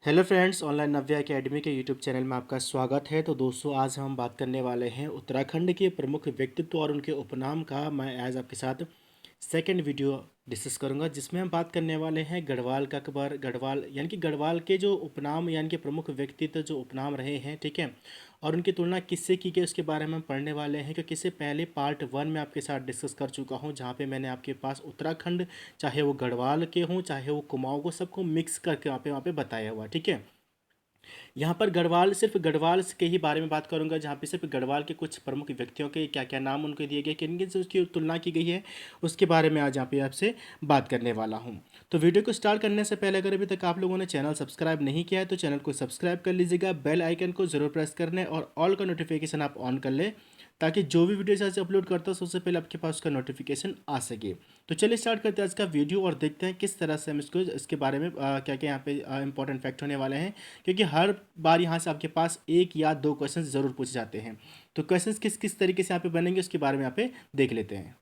Hello friends, online नव्या academy के YouTube channel में आपका स्वागत है। तो दोस्तों, आज हम बात करने वाले हैं उत्तराखंड के प्रमुख व्यक्तित्व और उनके उपनाम का। मैं आज आपके साथ सेकंड वीडियो डिस्कस करूंगा, जिसमें हम बात करने वाले हैं गढ़वाल का अकबर। गढ़वाल यानी कि गढ़वाल के जो उपनाम यानी कि प्रमुख व्यक्तित्व जो उपनाम रहे हैं, ठीक है, और उनकी तुलना किससे की गई उसके बारे में हम पढ़ने वाले हैं। क्योंकि इससे पहले पार्ट 1 में आपके साथ डिस्कस कर चुका हूं, जहां पे मैंने आपके पास उत्तराखंड, चाहे वो गढ़वाल के हों चाहे वो कुमाऊं को, सबको मिक्स करके वहाँ पे बताया हुआ, ठीक है। यहाँ पर गढ़वाल, सिर्फ गढ़वाल के ही बारे में बात करूंगा, जहाँ पे सिर्फ गढ़वाल के कुछ प्रमुख व्यक्तियों के क्या क्या नाम उनको दिए गए, किन किन से उसकी तुलना की गई है, उसके बारे में आज यहाँ पे आपसे बात करने वाला हूँ। तो वीडियो को स्टार्ट करने से पहले अगर अभी तक आप लोगों ने चैनल सब्सक्राइब नहीं किया है तो चैनल को सब्सक्राइब कर लीजिएगा, बेल आइकन को जरूर प्रेस कर लें और ऑल का नोटिफिकेशन आप ऑन कर लें, ताकि जो भी वीडियो से अपलोड करता हूँ सबसे पहले आपके पास उसका नोटिफिकेशन आ सके। तो चलिए स्टार्ट करते हैं आज का वीडियो और देखते हैं किस तरह से हम इसके बारे में क्या क्या यहाँ पे इंपॉर्टेंट फैक्ट होने वाले हैं। क्योंकि हर बार यहाँ से आपके पास एक या दो क्वेश्चन ज़रूर पूछे जाते हैं। तो क्वेश्चन किस किस तरीके से यहाँ पे बनेंगे उसके बारे में यहाँ पे देख लेते हैं।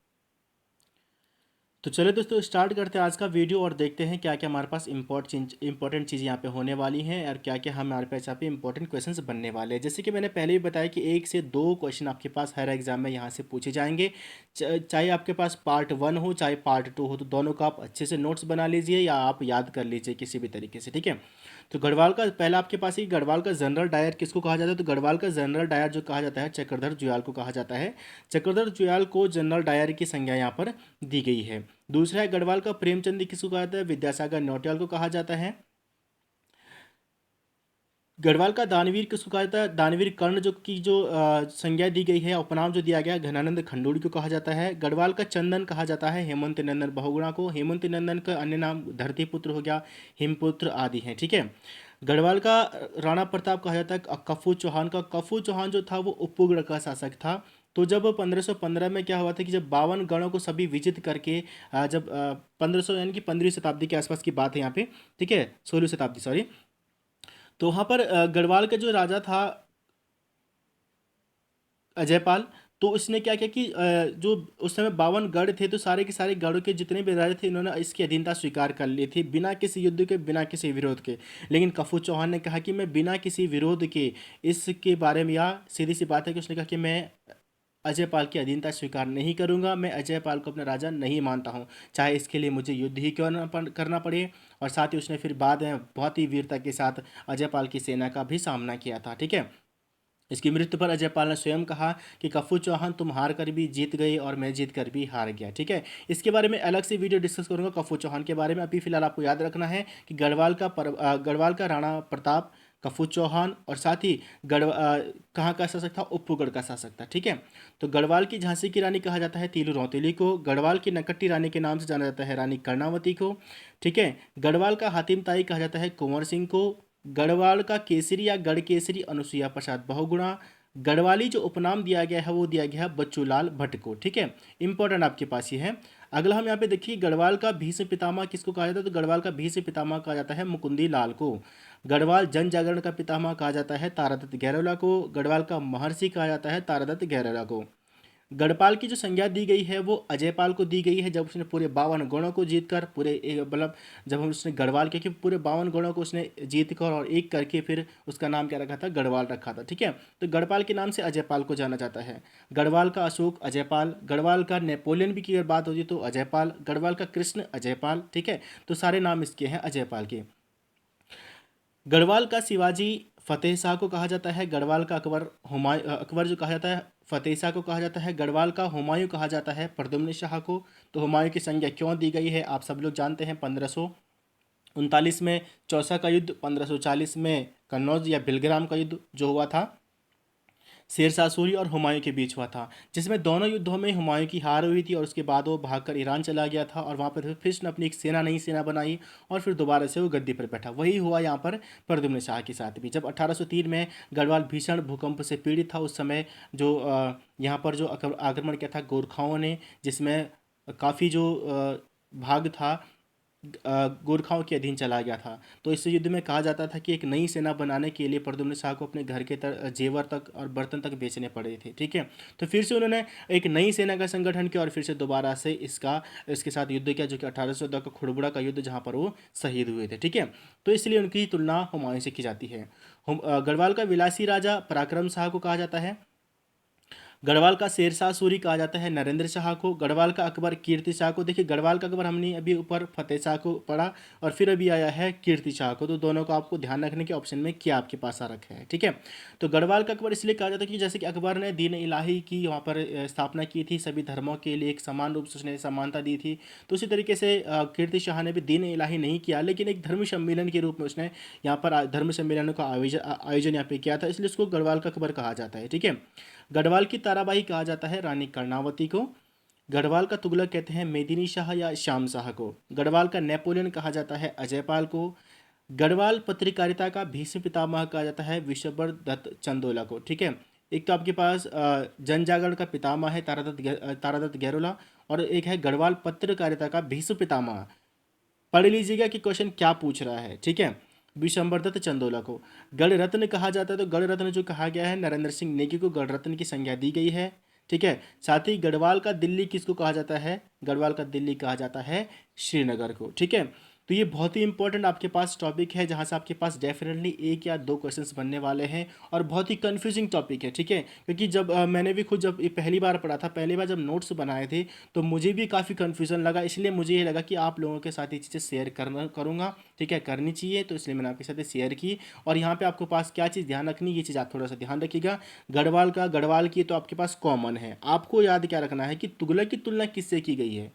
तो चलो दोस्तों, स्टार्ट करते हैं आज का वीडियो और देखते हैं क्या क्या हमारे पास इंपॉर्टेंट चीज़ यहाँ पे होने वाली हैं और क्या क्या हमारे पास यहाँ पे इंपॉर्टेंट क्वेश्चंस बनने वाले हैं। जैसे कि मैंने पहले भी बताया कि 1 से 2 क्वेश्चन आपके पास हर एग्जाम में यहाँ से पूछे जाएंगे। चाहे आपके पास पार्ट 1 हो चाहे पार्ट 2 हो, तो दोनों का आप अच्छे से नोट्स बना लीजिए या आप याद कर लीजिए किसी भी तरीके से, ठीक है। तो गढ़वाल का पहला आपके पास ही, गढ़वाल का जनरल डायर किसको कहा जाता है? तो गढ़वाल का जनरल डायर जो कहा जाता है, चक्रधर जुयाल को कहा जाता है। चक्रधर जुयाल को जनरल डायर की संज्ञा यहाँ पर दी गई है। दूसरा है गढ़वाल का प्रेमचंद किसको कहा जाता है? विद्यासागर नौटियाल को कहा जाता है। गढ़वाल का दानवीर किसको कहा जाता है? दानवीर कर्ण जो की जो संज्ञा दी गई है, उपनाम जो दिया गया है, घनानंद खंडूड़ी को कहा जाता है। गढ़वाल का चंदन कहा जाता है हेमंत नंदन बहुगुणा को। हेमंत नंदन का अन्य नाम धरतीपुत्र हो गया, हिमपुत्र आदि हैं, ठीक है। गढ़वाल का राणा प्रताप कहा जाता है कफू चौहान का। कफू चौहान जो था वो उपगढ़ का शासक था। तो जब 1515 में क्या हुआ था कि जब 52 गणों को सभी विजित करके जब 1500 यानी कि 15वीं शताब्दी के आसपास की बात है यहाँ पे, ठीक है, 16वीं शताब्दी सॉरी। तो वहाँ पर गढ़वाल का जो राजा था अजयपाल, तो उसने क्या किया कि जो उस समय 52 गढ़ थे, तो सारे के सारे गढ़ों के जितने भी राजा थे इन्होंने इसकी अधीनता स्वीकार कर ली थी, बिना किसी युद्ध के, बिना किसी विरोध के। लेकिन कफू चौहान ने कहा कि मैं बिना किसी विरोध के इसके बारे में, या सीधी सी बात है कि उसने कहा कि मैं अजयपाल की अधीनता स्वीकार नहीं करूंगा, मैं अजयपाल को अपना राजा नहीं मानता हूं, चाहे इसके लिए मुझे युद्ध ही क्यों ना करना पड़े। और साथ ही उसने फिर बाद में बहुत ही वीरता के साथ अजयपाल की सेना का भी सामना किया था, ठीक है। इसकी मृत्यु पर अजयपाल ने स्वयं कहा कि कफू चौहान तुम हार कर भी जीत गए और मैं जीत कर भी हार गया, ठीक है। इसके बारे में अलग से वीडियो डिस्कस करूंगा कफू चौहान के बारे में। अभी फिलहाल आपको याद रखना है कि गढ़वाल का राणा प्रताप, कफू चौहान, और साथ ही कहाँ का शासक था? उपगढ़ का शासक था, ठीक है। तो गढ़वाल की झांसी की रानी कहा जाता है तीलू रौतेली को। गढ़वाल की नकट्टी रानी के नाम से जाना जाता है रानी कर्णावती को, ठीक है। गढ़वाल का हातिम ताई कहा जाता है कुंवर सिंह को। गढ़वाल का केसरी या गढ़ केसरी अनुसुईया प्रसाद बहुगुणा। गढ़वाली जो उपनाम दिया गया है वो दिया गया है बच्चूलाल भट्ट को, ठीक है। इंपॉर्टेंट आपके पास ये है। अगला हम यहाँ पे देखिए, गढ़वाल का भीष्म पितामह किसको कहा जाता है? तो गढ़वाल का भीष्म पितामह कहा जाता है मुकुंदी लाल को। गढ़वाल जन जागरण का पितामह कहा जाता है तारादत्त गहरौला को। गढ़वाल का महर्षि कहा जाता है तारादत्त गहरौला को। गढ़पाल की जो संज्ञा दी गई है वो अजयपाल को दी गई है, जब उसने पूरे 52 गणों को जीतकर मतलब जब हम उसने गढ़वाल के, कि पूरे 52 गणों को उसने जीत कर और एक करके फिर उसका नाम क्या रखा था? गढ़वाल रखा था, ठीक है। तो गढ़पाल के नाम से अजयपाल को जाना जाता है। गढ़वाल का अशोक अजयपाल, गढ़वाल का नेपोलियन भी की अगर बात होती तो अजयपाल, गढ़वाल का कृष्ण अजयपाल, ठीक है। तो सारे नाम इसके हैं अजयपाल के। गढ़वाल का शिवाजी फतेह शाह को कहा जाता है। गढ़वाल का अकबर जो कहा जाता है फतेह शाह को कहा जाता है। गढ़वाल का हुमायूं कहा जाता है प्रद्युम्न शाह को। तो हुमायूं की संज्ञा क्यों दी गई है आप सब लोग जानते हैं। 1539 में चौसा का युद्ध, 1540 में कन्नौज या बिलग्राम का युद्ध जो हुआ था शेरशाह सूरी और हुमायूं के बीच हुआ था, जिसमें दोनों युद्धों में हुमायूं की हार हुई थी और उसके बाद वो भागकर ईरान चला गया था और वहाँ पर फिर उसने अपनी एक नई सेना बनाई और फिर दोबारा से वो गद्दी पर बैठा। वही हुआ यहाँ पर प्रद्युम्न शाह के साथ भी। जब 1803 में गढ़वाल भीषण भूकंप से पीड़ित था, उस समय जो यहाँ पर जो आक्रमण किया था गोरखाओं ने, जिसमें काफ़ी जो भाग था गोरखाओं के अधीन चला गया था। तो इस युद्ध में कहा जाता था कि एक नई सेना बनाने के लिए प्रद्युम्न शाह को अपने घर के जेवर तक और बर्तन तक बेचने पड़े थे। ठीक है, तो फिर से उन्होंने एक नई सेना का संगठन किया और फिर से दोबारा से इसके साथ युद्ध किया, जो कि 1814 का खुड़बुड़ा का युद्ध, जहाँ पर वो शहीद हुए थे। ठीक है, तो इसलिए उनकी तुलना हुमायूं से की जाती है। गढ़वाल का विलासी राजा पराक्रम शाह को कहा जाता है। गढ़वाल का शेरशाह सूरी कहा जाता है नरेंद्र शाह को। गढ़वाल का अकबर कीर्ति शाह को। देखिए, गढ़वाल का अकबर हमने अभी ऊपर फतेह शाह को पढ़ा और फिर अभी आया है कीर्ति शाह को, तो दोनों को आपको ध्यान रखने के ऑप्शन में क्या आपके पास आ रखा है। ठीक है, तो गढ़वाल का अकबर इसलिए कहा जाता है कि जैसे कि अकबर ने दीन इलाही की वहाँ पर स्थापना की थी, सभी धर्मों के लिए एक समान रूप से उसने समानता दी थी। तो उसी तरीके से कीर्ति शाह ने भी दीन इलाही नहीं किया, लेकिन एक धर्म सम्मेलन के रूप में उसने यहाँ पर धर्म सम्मेलनों का आयोजन यहाँ पे किया था, इसलिए उसको गढ़वाल का अकबर कहा जाता है। ठीक है, गढ़वाल की ताराबाई कहा जाता है रानी कर्णावती को। गढ़वाल का तुगलक कहते हैं मेदिनी शाह या श्याम शाह को। गढ़वाल का नेपोलियन कहा जाता है अजयपाल को। गढ़वाल पत्रकारिता का भीष्म पितामह कहा जाता है विश्ववर दत्त चंदोला को। ठीक है, एक तो आपके पास जन जागरण का पितामह है तारादत्त गैरोला, और एक है गढ़वाल पत्रकारिता का भीष्म पितामह। पढ़ लीजिएगा कि क्वेश्चन क्या पूछ रहा है। ठीक है, विशंबर दत्त चंदोला को। गढ़ रत्न कहा जाता है, तो गढ़ रत्न जो कहा गया है नरेंद्र सिंह नेगी को गढ़ रत्न की संज्ञा दी गई है। ठीक है, साथ ही गढ़वाल का दिल्ली किसको कहा जाता है? गढ़वाल का दिल्ली कहा जाता है श्रीनगर को। ठीक है, तो ये बहुत ही इंपॉर्टेंट आपके पास टॉपिक है, जहाँ से आपके पास डेफिनेटली एक या दो क्वेश्चंस बनने वाले हैं, और बहुत ही कंफ्यूजिंग टॉपिक है। ठीक है, क्योंकि जब मैंने भी खुद जब ये पहली बार पढ़ा था, पहली बार जब नोट्स बनाए थे, तो मुझे भी काफ़ी कन्फ्यूज़न लगा, इसलिए मुझे ये लगा कि आप लोगों के साथ ये चीज़ें शेयर करूँगा। ठीक है, करनी चाहिए, तो इसलिए मैंने आपके साथ शेयर की। और यहाँ पे आपके पास क्या चीज़ ध्यान रखनी, ये चीज़ आप थोड़ा सा ध्यान रखिएगा। गढ़वाल की तो आपके पास कॉमन है, आपको याद क्या रखना है कि तुगलक की तुलना किससे की गई है,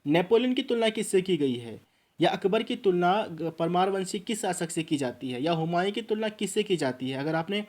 नेपोलियन की तुलना किससे की गई है, या अकबर की तुलना परमारवंशी किस शासक से की जाती है, या हुमायूं की तुलना किससे की जाती है। अगर आपने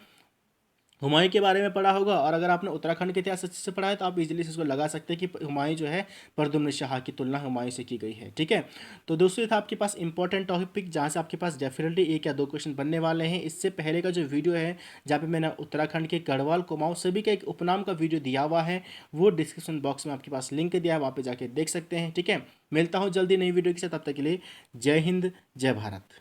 हुमायूं के बारे में पढ़ा होगा और अगर आपने उत्तराखंड के इतिहास अच्छे से पढ़ा है, तो आप इजीली से इसको लगा सकते हैं कि हुमायूं जो है प्रद्युम्न शाह की तुलना हुमायूं से की गई है। ठीक है, तो दोस्तों ये था आपके पास इंपॉर्टेंट टॉपिक, जहाँ से आपके पास डेफिनेटली एक या दो क्वेश्चन बनने वाले हैं। इससे पहले का जो वीडियो है, जहाँ पे मैंने उत्तराखंड के गढ़वाल कुमाऊं सभी का एक उपनाम का वीडियो दिया हुआ है, वो डिस्क्रिप्शन बॉक्स में आपके पास लिंक दिया है, वहाँ पे जाके देख सकते हैं। ठीक है, मिलता हूँ जल्दी नई वीडियो के साथ, तब तक के लिए जय हिंद जय भारत।